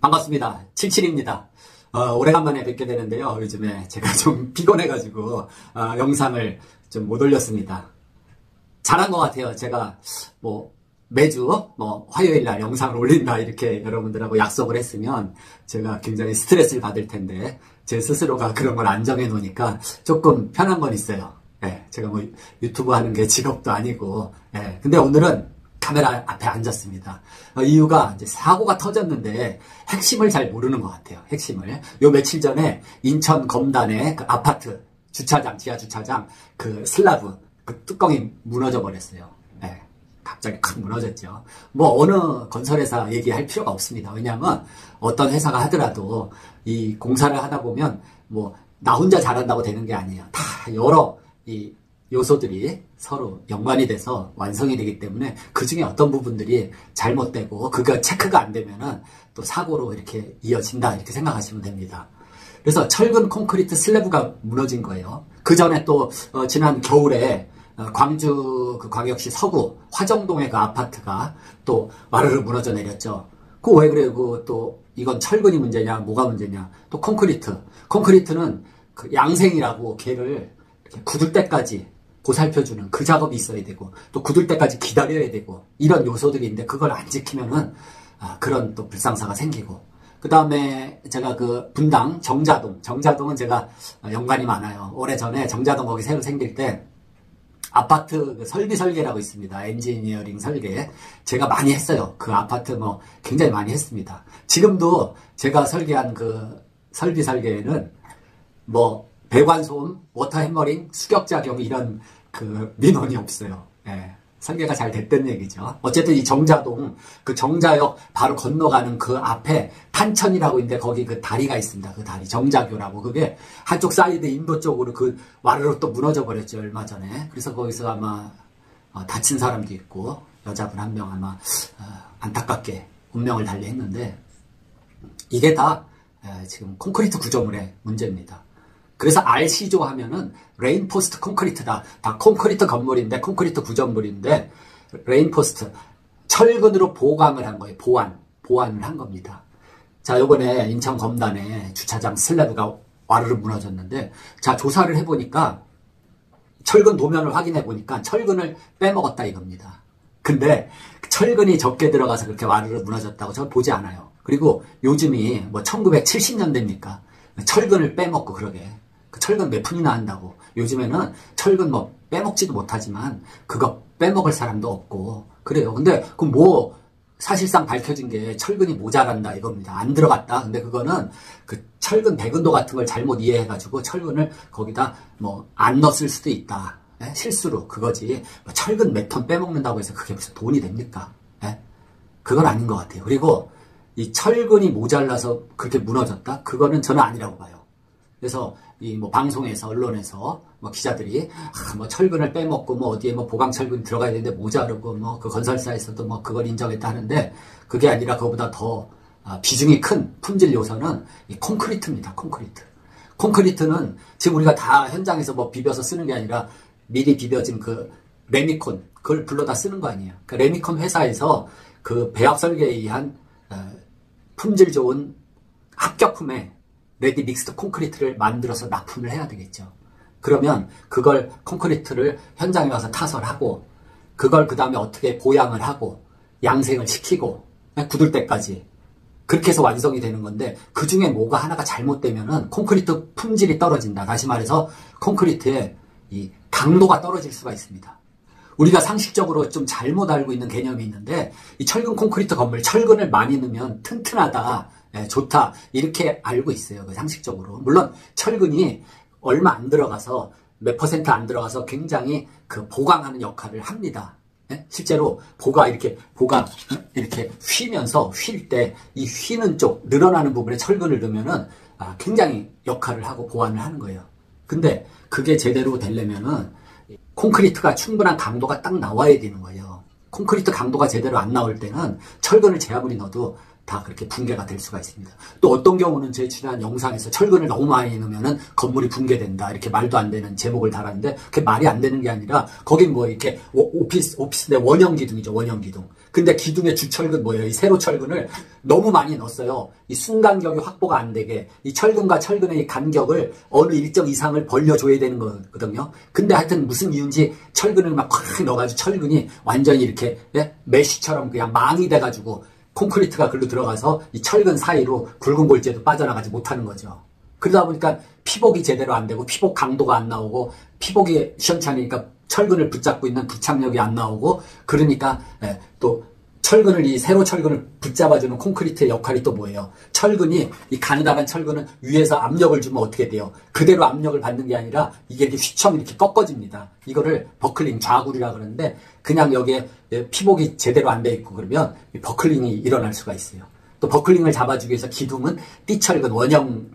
반갑습니다. 77입니다. 오래간만에 뵙게 되는데요. 요즘에 제가 좀 피곤해가지고 영상을 좀 못 올렸습니다. 잘한 것 같아요. 제가 매주 화요일 날 영상을 올린다 이렇게 여러분들하고 약속을 했으면 제가 굉장히 스트레스를 받을 텐데 제 스스로가 그런 걸 안 정해 놓으니까 조금 편한 건 있어요. 제가 유튜브 하는 게 직업도 아니고 근데 오늘은 카메라 앞에 앉았습니다. 이유가 이제 사고가 터졌는데 핵심을 잘 모르는 것 같아요. 핵심을. 요 며칠 전에 인천 검단의 그 아파트 주차장, 지하 주차장 그 슬라브 그 뚜껑이 무너져 버렸어요. 갑자기 콱 무너졌죠. 어느 건설회사 얘기할 필요가 없습니다. 왜냐하면 어떤 회사가 하더라도 이 공사를 하다 보면 나 혼자 잘한다고 되는 게 아니에요. 다 여러 이 요소들이 서로 연관이 돼서 완성이 되기 때문에 그 중에 어떤 부분들이 잘못되고 그거 체크가 안 되면은 또 사고로 이렇게 이어진다 이렇게 생각하시면 됩니다. 그래서 철근 콘크리트 슬래브가 무너진 거예요. 그 전에 또 지난 겨울에 광주 그 광역시 서구 화정동의 그 아파트가 또 와르르 무너져 내렸죠. 왜 그래? 또 이건 철근이 문제냐? 뭐가 문제냐? 또 콘크리트는 그 양생이라고 걔를 이렇게 굳을 때까지 보살펴주는 그 작업이 있어야 되고 또 굳을 때까지 기다려야 되고 이런 요소들이 있는데 그걸 안 지키면은 그런 또 불상사가 생기고 그 다음에 제가 그 분당 정자동은 제가 연관이 많아요. 오래전에 정자동 거기 새로 생길 때 아파트 설비 설계라고 있습니다. 엔지니어링 설계 제가 많이 했어요. 그 아파트 굉장히 많이 했습니다. 지금도 제가 설계한 그 설비 설계에는 배관소음, 워터 해머링, 수격작용 이런 그 민원이 없어요. 설계가 잘 됐다는 얘기죠. 어쨌든 이 정자동, 그 정자역 바로 건너가는 그 앞에 탄천이라고 있는데 거기 그 다리가 있습니다. 그 다리, 정자교라고. 그게 한쪽 사이드 인도 쪽으로 그 와르르 또 무너져 버렸죠. 얼마 전에. 그래서 거기서 아마 다친 사람도 있고 여자분 한 명 아마 안타깝게 운명을 달리했는데 이게 다 지금 콘크리트 구조물의 문제입니다. 그래서 RC조 하면은 레인포스트 콘크리트다. 다 콘크리트 건물인데 콘크리트 구조물인데 레인포스트 철근으로 보강을 한 거예요. 보완을 한 겁니다. 자, 요번에 인천 검단에 주차장 슬래브가 와르르 무너졌는데 자, 조사를 해보니까 철근 도면을 확인해 보니까 철근을 빼먹었다 이겁니다. 근데 철근이 적게 들어가서 그렇게 와르르 무너졌다고 저는 보지 않아요. 그리고 요즘이 1970년대입니까? 철근을 빼먹고 그러게. 그 철근 몇 푼이나 한다고. 요즘에는 철근 빼먹지도 못하지만 그거 빼먹을 사람도 없고 그래요. 근데 사실상 밝혀진 게 철근이 모자란다 이겁니다. 안 들어갔다. 근데 그거는 그 철근 배근도 같은 걸 잘못 이해해가지고 철근을 거기다 안 넣었을 수도 있다. 실수로 그거지. 철근 몇 톤 빼먹는다고 해서 그게 무슨 돈이 됩니까? 그건 아닌 것 같아요. 그리고 이 철근이 모자라서 그렇게 무너졌다? 그거는 저는 아니라고 봐요. 그래서 이 방송에서 언론에서 기자들이 철근을 빼먹고 어디에 보강 철근이 들어가야 되는데 모자르고 그 건설사에서도 그걸 인정했다 하는데 그게 아니라 그거보다 더 비중이 큰 품질 요소는 이 콘크리트입니다. 콘크리트는 지금 우리가 다 현장에서 비벼서 쓰는 게 아니라 미리 비벼진 그 레미콘 그걸 불러다 쓰는 거 아니에요. 그 레미콘 회사에서 그 배합 설계에 의한 품질 좋은 합격품에 레디 믹스드 콘크리트를 만들어서 납품을 해야 되겠죠. 그러면 그걸 콘크리트를 현장에 가서 타설하고 그걸 그 다음에 어떻게 보양을 하고 양생을 시키고 굳을 때까지 그렇게 해서 완성이 되는 건데 그 중에 뭐가 하나가 잘못되면은 콘크리트 품질이 떨어진다. 다시 말해서 콘크리트의 이 강도가 떨어질 수가 있습니다. 우리가 상식적으로 좀 잘못 알고 있는 개념이 있는데 이 철근 콘크리트 건물 철근을 많이 넣으면 튼튼하다, 좋다 이렇게 알고 있어요. 상식적으로. 물론 철근이 얼마 안 들어가서 몇 퍼센트 안 들어가서 굉장히 그 보강하는 역할을 합니다. 실제로 보가 이렇게 휘면서 휠 때 이 휘는 쪽 늘어나는 부분에 철근을 넣으면은 굉장히 역할을 하고 보완을 하는 거예요. 근데 그게 제대로 되려면은 콘크리트가 충분한 강도가 딱 나와야 되는 거예요. 콘크리트 강도가 제대로 안 나올 때는 철근을 제 아무리 넣어도 다 그렇게 붕괴가 될 수가 있습니다. 또 어떤 경우는 제 지난 영상에서 철근을 너무 많이 넣으면은 건물이 붕괴된다. 이렇게 말도 안 되는 제목을 달았는데, 그게 말이 안 되는 게 아니라, 거긴 뭐 이렇게 오피스의 원형 기둥이죠, 원형 기둥. 근데 기둥의 주철근 뭐예요? 이 세로 철근을 너무 많이 넣었어요. 이 순간격이 확보가 안 되게, 이 철근과 철근의 이 간격을 어느 일정 이상을 벌려줘야 되는 거거든요. 근데 하여튼 무슨 이유인지 철근을 막 콱 넣어가지고 철근이 완전히 이렇게, 예? 메쉬처럼 그냥 망이 돼가지고, 콘크리트가 글로 들어가서 이 철근 사이로 굵은 골재도 빠져나가지 못하는 거죠. 그러다 보니까 피복이 제대로 안 되고 피복 강도가 안 나오고 피복이 시원찮으니까 철근을 붙잡고 있는 부착력이 안 나오고 그러니까 또 철근을 이 세로 철근을 붙잡아주는 콘크리트의 역할이 또 뭐예요? 철근이 이 가느다란 철근은 위에서 압력을 주면 어떻게 돼요? 그대로 압력을 받는 게 아니라 이게 이렇게 휘청 이렇게 꺾어집니다. 이거를 버클링 좌굴이라 그러는데 그냥 여기에 피복이 제대로 안 돼 있고 그러면 버클링이 일어날 수가 있어요. 또 버클링을 잡아주기 위해서 기둥은 띠철근 원형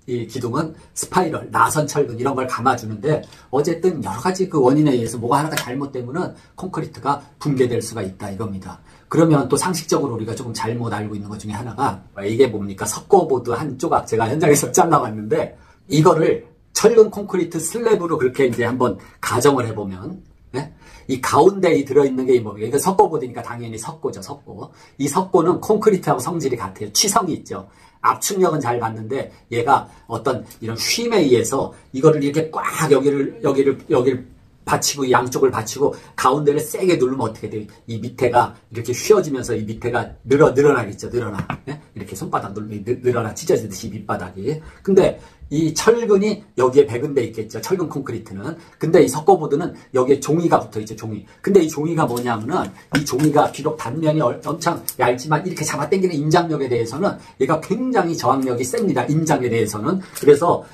이 기둥은 스파이럴, 나선 철근 이런 걸 감아주는데 어쨌든 여러 가지 그 원인에 의해서 뭐가 하나가 잘못되면은 콘크리트가 붕괴될 수가 있다 이겁니다. 그러면 또 상식적으로 우리가 조금 잘못 알고 있는 것 중에 하나가 이게 뭡니까? 석고보드 한 조각 제가 현장에서 잘라왔는데 이거를 철근 콘크리트 슬랩으로 그렇게 이제 한번 가정을 해보면 네? 이 가운데에 들어있는 게 뭡니까? 이거 석고보드니까 당연히 석고죠, 석고. 이 석고는 콘크리트하고 성질이 같아요. 취성이 있죠. 압축력은 잘 받는데 얘가 어떤 이런 쉼에 의해서 이거를 이렇게 꽉 여기를 받치고 양쪽을 받치고 가운데를 세게 누르면 어떻게 돼요? 이 밑에가 이렇게 휘어지면서 이 밑에가 늘어나겠죠. 늘어나. 네? 이렇게 손바닥 누르면 늘어나 찢어지듯이 밑바닥이. 근데 이 철근이 여기에 배근돼 있겠죠. 철근 콘크리트는. 근데 이 석고보드는 여기에 종이가 붙어 있죠. 종이. 근데 이 종이가 뭐냐면은 이 종이가 비록 단면이 엄청 얇지만 이렇게 잡아당기는 인장력에 대해서는 얘가 굉장히 저항력이 셉니다. 인장에 대해서는. 그래서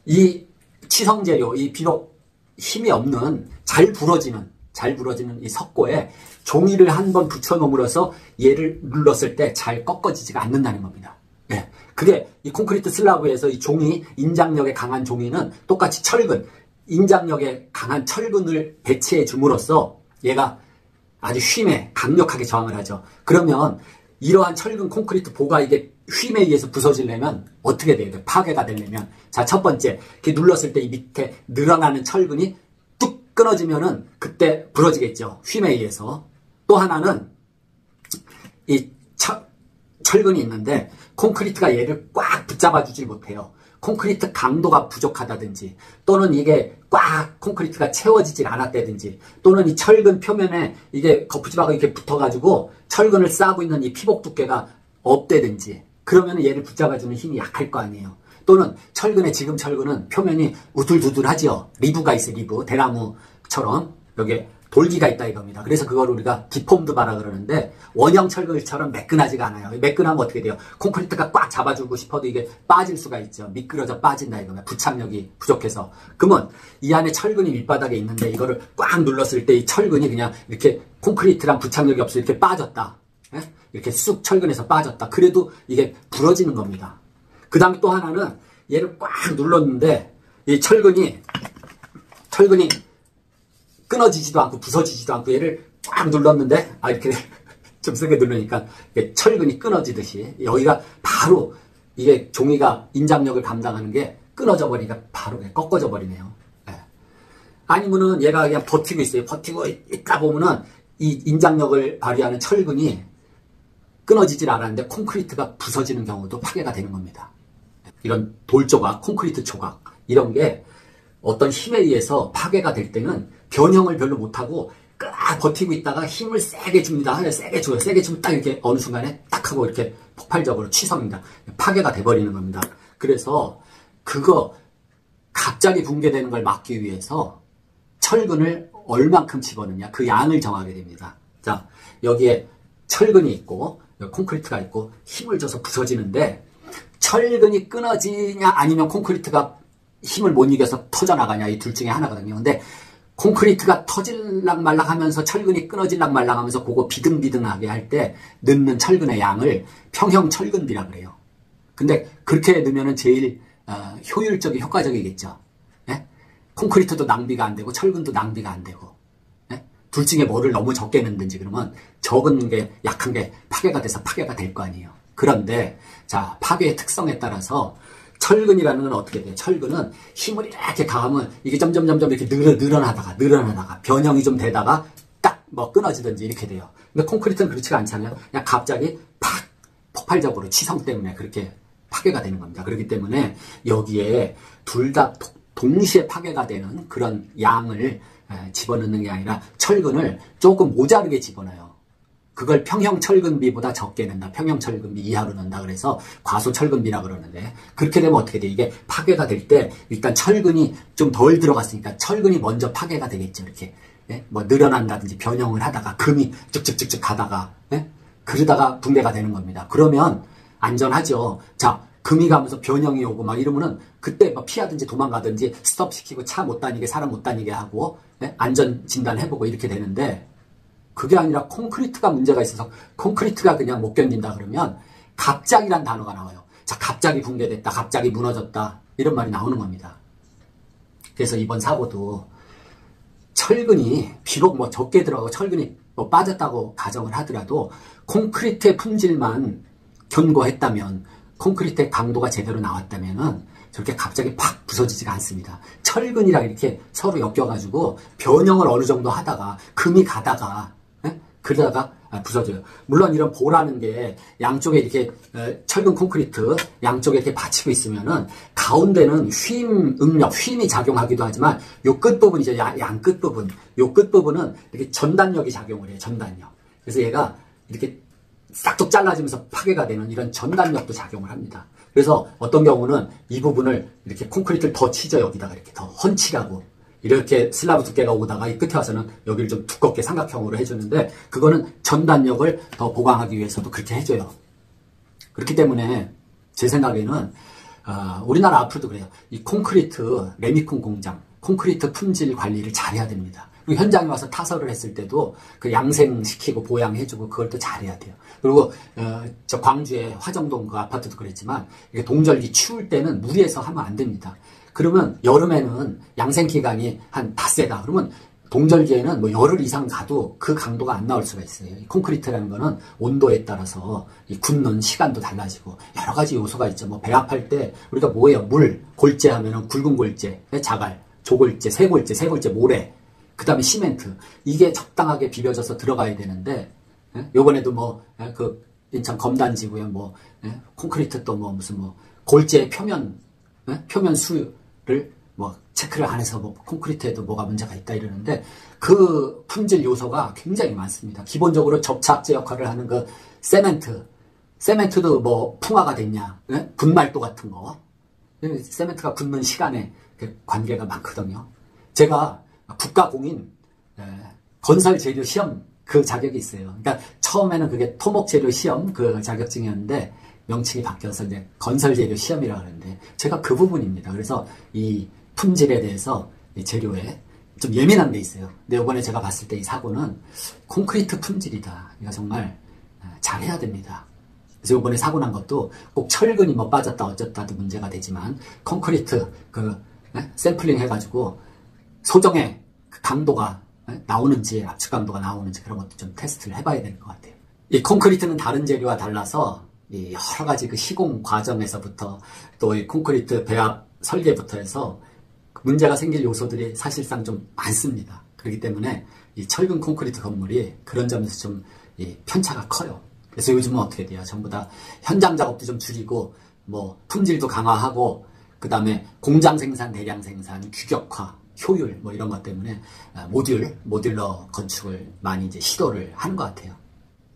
이 치성재료, 이 비록 힘이 없는 잘 부러지는 이 석고에 종이를 한번 붙여놓음으로써 얘를 눌렀을 때 잘 꺾어지지가 않는다는 겁니다. 예. 그게 이 콘크리트 슬라브에서 이 종이, 인장력에 강한 종이는 똑같이 철근, 인장력에 강한 철근을 배치해 줌으로써 얘가 아주 쉼에 강력하게 저항을 하죠. 그러면 이러한 철근 콘크리트 보가 이게 쉼에 의해서 부서지려면 어떻게 돼야 돼요? 파괴가 되려면. 자, 첫 번째. 이렇게 눌렀을 때 이 밑에 늘어나는 철근이 뚝 끊어지면은 그때 부러지겠죠. 쉼에 의해서. 또 하나는 이 철근이 있는데 콘크리트가 얘를 꽉 붙잡아주질 못해요. 콘크리트 강도가 부족하다든지 또는 이게 꽉 콘크리트가 채워지질 않았다든지 또는 이 철근 표면에 이게 거푸집하고 이렇게 붙어가지고 철근을 싸고 있는 이 피복 두께가 없다든지 그러면 얘를 붙잡아주는 힘이 약할 거 아니에요. 또는 지금 철근은 표면이 우둘두둘하죠. 리브가 있어요. 리브. 대나무처럼 여기에 돌기가 있다 이겁니다. 그래서 그걸 우리가 디폼드 바라 그러는데 원형 철근처럼 매끈하지가 않아요. 매끈하면 어떻게 돼요? 콘크리트가 꽉 잡아주고 싶어도 이게 빠질 수가 있죠. 미끄러져 빠진다 이겁니다. 부착력이 부족해서. 그러면 이 안에 철근이 밑바닥에 있는데 이거를 꽉 눌렀을 때 이 철근이 그냥 이렇게 콘크리트랑 부착력이 없어 이렇게 빠졌다. 예? 이렇게 쑥 철근에서 빠졌다. 그래도 이게 부러지는 겁니다. 그 다음에 또 하나는 얘를 꽉 눌렀는데 이 철근이 끊어지지도 않고 부서지지도 않고 얘를 꽉 눌렀는데 이렇게 좀 세게 누르니까 철근이 끊어지듯이 여기가 바로 이게 종이가 인장력을 감당하는 게 끊어져 버리니까 바로 꺾어져 버리네요. 네. 아니면은 얘가 그냥 버티고 있어요. 버티고 있다 보면은 이 인장력을 발휘하는 철근이 끊어지질 않았는데 콘크리트가 부서지는 경우도 파괴가 되는 겁니다. 이런 돌 조각, 콘크리트 조각 이런 게 어떤 힘에 의해서 파괴가 될 때는 변형을 별로 못하고 꽉 버티고 있다가 힘을 세게 줍니다. 세게 줘요. 세게 주면 딱 이렇게 어느 순간에 딱 하고 이렇게 폭발적으로 취성입니다. 파괴가 돼버리는 겁니다. 그래서 그거 갑자기 붕괴되는 걸 막기 위해서 철근을 얼만큼 집어넣냐 그 양을 정하게 됩니다. 자, 여기에 철근이 있고 콘크리트가 있고 힘을 줘서 부서지는데 철근이 끊어지냐 아니면 콘크리트가 힘을 못 이겨서 터져나가냐 이 둘 중에 하나거든요. 근데 콘크리트가 터질락 말락 하면서 철근이 끊어질락 말락 하면서 그거 비등비등하게 할 때 넣는 철근의 양을 평형 철근비라 그래요. 근데 그렇게 넣으면 제일 효율적이 효과적이겠죠. 예? 콘크리트도 낭비가 안 되고 철근도 낭비가 안 되고 예? 둘 중에 뭐를 너무 적게 넣는지 그러면 적은 게 약한 게 파괴가 돼서 파괴가 될 거 아니에요. 그런데 자, 파괴의 특성에 따라서 철근이라는 건 어떻게 돼요? 철근은 힘을 이렇게 가하면 이게 점점 이렇게 늘어나다가 변형이 좀 되다가 딱 뭐 끊어지든지 이렇게 돼요. 근데 콘크리트는 그렇지가 않잖아요. 그냥 갑자기 팍 폭발적으로 치성 때문에 그렇게 파괴가 되는 겁니다. 그렇기 때문에 여기에 둘 다 동시에 파괴가 되는 그런 양을 집어넣는 게 아니라 철근을 조금 모자르게 집어넣어요. 그걸 평형철근비보다 적게 넣는다. 평형철근비 이하로 넣는다. 그래서 과소철근비라 그러는데 그렇게 되면 어떻게 돼? 이게 파괴가 될 때 일단 철근이 좀 덜 들어갔으니까 철근이 먼저 파괴가 되겠죠. 이렇게 뭐 늘어난다든지 변형을 하다가 금이 쭉쭉쭉쭉 가다가 그러다가 붕괴가 되는 겁니다. 그러면 안전하죠. 자, 금이 가면서 변형이 오고 막 이러면은 그때 막 피하든지 도망가든지 스톱시키고 차 못 다니게 사람 못 다니게 하고 안전 진단해보고 이렇게 되는데 그게 아니라 콘크리트가 문제가 있어서 콘크리트가 그냥 못 견딘다 그러면 갑자기란 단어가 나와요. 자, 갑자기 붕괴됐다, 갑자기 무너졌다 이런 말이 나오는 겁니다. 그래서 이번 사고도 철근이 비록 뭐 적게 들어가고 철근이 뭐 빠졌다고 가정을 하더라도 콘크리트의 품질만 견고했다면 콘크리트의 강도가 제대로 나왔다면은 저렇게 갑자기 팍 부서지지가 않습니다. 철근이랑 이렇게 서로 엮여가지고 변형을 어느 정도 하다가 금이 가다가 그러다가 부서져요. 물론 이런 보라는 게 양쪽에 이렇게 철근 콘크리트 양쪽에 이렇게 받치고 있으면은 가운데는 휘임이 작용하기도 하지만 요 끝부분이죠. 양 끝부분. 요 끝부분은 이렇게 전단력이 작용을 해요. 전단력. 그래서 얘가 이렇게 싹둑 잘라지면서 파괴가 되는 이런 전단력도 작용을 합니다. 그래서 어떤 경우는 이 부분을 이렇게 콘크리트를 더 치죠. 여기다가 이렇게 더 헌칠하고 이렇게 슬라브 두께가 오다가 이 끝에 와서는 여기를 좀 두껍게 삼각형으로 해주는데 그거는 전단력을 더 보강하기 위해서도 그렇게 해줘요. 그렇기 때문에 제 생각에는 우리나라 앞으로도 그래요. 이 콘크리트 레미콘 공장 콘크리트 품질 관리를 잘해야 됩니다. 그리고 현장에 와서 타설을 했을 때도 그 양생시키고 보양해주고 그걸 또 잘해야 돼요. 그리고 저 광주의 화정동 그 아파트도 그랬지만 이게 동절기 추울 때는 무리해서 하면 안 됩니다. 그러면 여름에는 양생 기간이 한 닷새다. 그러면 동절기에는 뭐 열흘 이상 가도 그 강도가 안 나올 수가 있어요. 이 콘크리트라는 거는 온도에 따라서 이 굳는 시간도 달라지고 여러 가지 요소가 있죠. 뭐 배합할 때 우리가 뭐예요? 물, 골재 하면은 굵은 골재, 자갈, 조골재, 세골재, 모래, 그 다음에 시멘트. 이게 적당하게 비벼져서 들어가야 되는데 요번에도 뭐 그 인천 검단지구에 뭐 콘크리트 또 뭐 무슨 뭐 골재 표면 수를 뭐 체크를 안 해서 뭐 콘크리트에도 뭐가 문제가 있다 이러는데 그 품질 요소가 굉장히 많습니다. 기본적으로 접착제 역할을 하는 그 세멘트도 뭐 풍화가 됐냐, 분말도 같은 거, 세멘트가 굳는 시간에 그 관계가 많거든요. 제가 국가공인 건설 재료 시험 그 자격이 있어요. 그러니까 처음에는 그게 토목 재료 시험 그 자격증이었는데 명칭이 바뀌어서 이제 건설재료 시험이라고 하는데 제가 그 부분입니다. 그래서 이 품질에 대해서 이 재료에 좀 예민한 데 있어요. 근데 이번에 제가 봤을 때 이 사고는 콘크리트 품질이다. 이거 정말 잘해야 됩니다. 그래서 이번에 사고 난 것도 꼭 철근이 뭐 빠졌다 어쩌다도 문제가 되지만 콘크리트 그 샘플링 해가지고 소정의 그 강도가 나오는지 압축 강도가 나오는지 그런 것도 좀 테스트를 해봐야 될 것 같아요. 이 콘크리트는 다른 재료와 달라서 이 여러 가지 그 시공 과정에서부터 또 이 콘크리트 배합 설계부터 해서 문제가 생길 요소들이 사실상 좀 많습니다. 그렇기 때문에 이 철근 콘크리트 건물이 그런 점에서 좀 이 편차가 커요. 그래서 요즘은 어떻게 돼요? 전부 다 현장 작업도 좀 줄이고 뭐 품질도 강화하고 그 다음에 공장 생산, 대량 생산, 규격화, 효율 뭐 이런 것 때문에 모듈러 건축을 많이 이제 시도를 하는 것 같아요.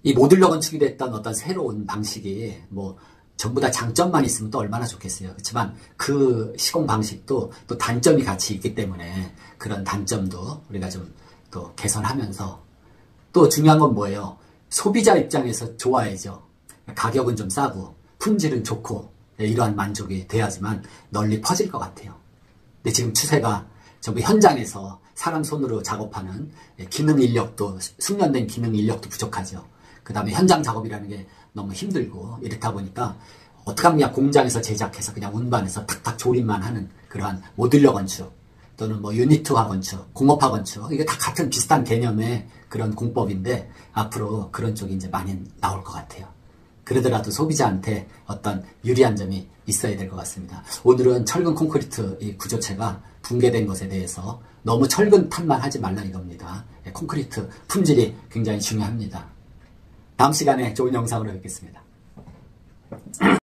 이 모듈러 건축이 됐던 어떤 새로운 방식이 뭐 전부 다 장점만 있으면 또 얼마나 좋겠어요. 그렇지만 그 시공 방식도 또 단점이 같이 있기 때문에 그런 단점도 우리가 좀 또 개선하면서 또 중요한 건 뭐예요? 소비자 입장에서 좋아야죠. 가격은 좀 싸고 품질은 좋고 이러한 만족이 돼야지만 널리 퍼질 것 같아요. 근데 지금 추세가 전부 현장에서 사람 손으로 작업하는 기능 인력도 숙련된 기능 인력도 부족하죠. 그 다음에 현장 작업이라는 게 너무 힘들고 이렇다 보니까 어떻게 하면 그냥 공장에서 제작해서 그냥 운반해서 탁탁 조립만 하는 그러한 모듈러 건축 또는 뭐 유니트화 건축, 공업화 건축 이게 다 같은 비슷한 개념의 그런 공법인데 앞으로 그런 쪽이 이제 많이 나올 것 같아요. 그러더라도 소비자한테 어떤 유리한 점이 있어야 될 것 같습니다. 오늘은 철근 콘크리트 이 구조체가 붕괴된 것에 대해서 너무 철근 탓만 하지 말라 이겁니다. 콘크리트 품질이 굉장히 중요합니다. 다음 시간에 좋은 영상으로 뵙겠습니다.